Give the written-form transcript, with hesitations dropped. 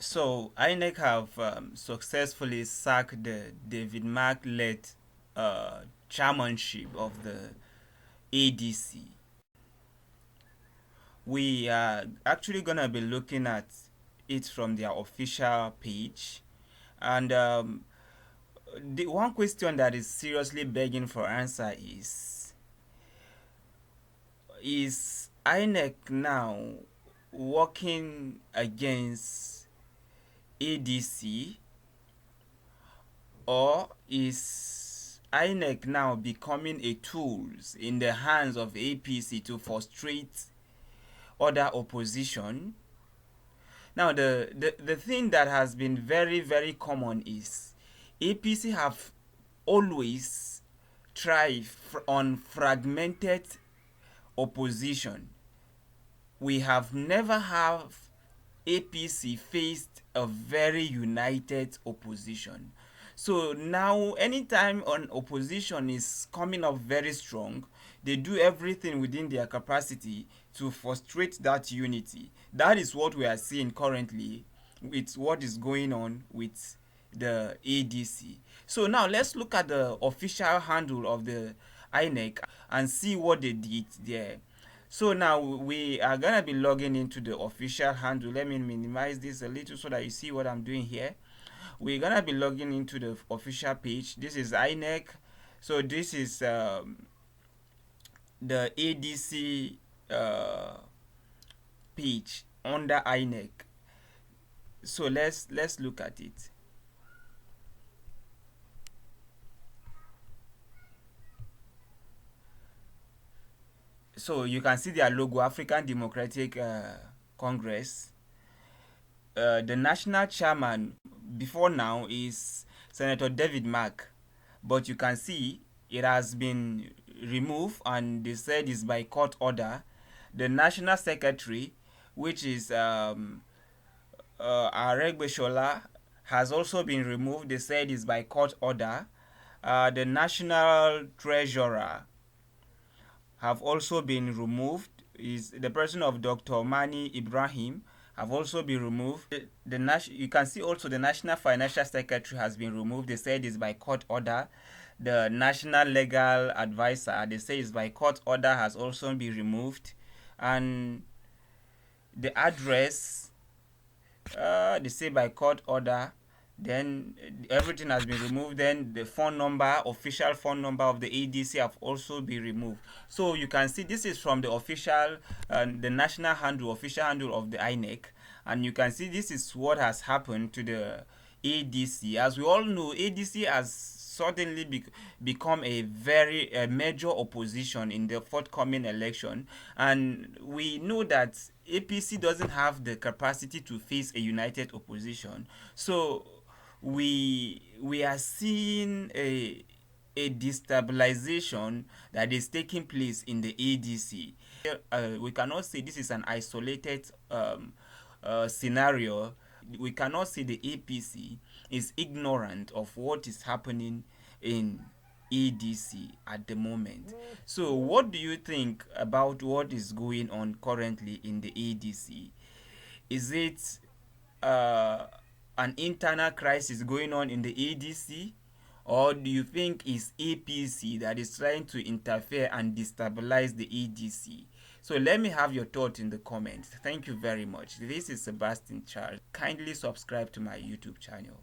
So INEC have successfully sacked the David Mark-led chairmanship of the ADC. We are actually gonna be looking at it from their official page, and the one question that is seriously begging for answer is INEC now working against ADC, or is INEC now becoming a tool in the hands of APC to frustrate other opposition? Now, the thing that has been very, very common is APC have always tried on fragmented opposition. We have never have APC faced a very united opposition. So now, anytime an opposition is coming up very strong, they do everything within their capacity to frustrate that unity. That is what we are seeing currently with what is going on with the ADC. So now let's look at the official handle of the INEC and see what they did there. So now we are gonna be logging into the official handle. Let me minimize this a little so that you see what I'm doing here. We're gonna be logging into the official page. This is INEC. So this is the ADC page under INEC. So let's look at it. So you can see their logo, African Democratic Congress. The national chairman before now is Senator David Mark, but you can see it has been removed and they said it's by court order. The national secretary, which is Aregbeshola, has also been removed. They said it's by court order. The national treasurer have also been removed. Is the person of Dr. Mani Ibrahim have also been removed. You can see also the National Financial Secretary has been removed. They said it's by court order. The National Legal Advisor, they say it's by court order, has also been removed. And the address, they say by court order. Then everything has been removed. Then the phone number, official phone number of the ADC have also been removed. So you can see this is from the official, the national handle, official handle of the INEC, and you can see this is what has happened to the ADC. As we all know, ADC has suddenly become a very major opposition in the forthcoming election, and we know that APC doesn't have the capacity to face a united opposition. So we are seeing a destabilization that is taking place in the ADC. We cannot say this is an isolated scenario. We cannot say the APC is ignorant of what is happening in ADC at the moment. So, what do you think about what is going on currently in the ADC? Is it an internal crisis going on in the ADC? Or do you think it's APC that is trying to interfere and destabilize the ADC? So let me have your thoughts in the comments. Thank you very much. This is Sabastine Charles. Kindly subscribe to my YouTube channel.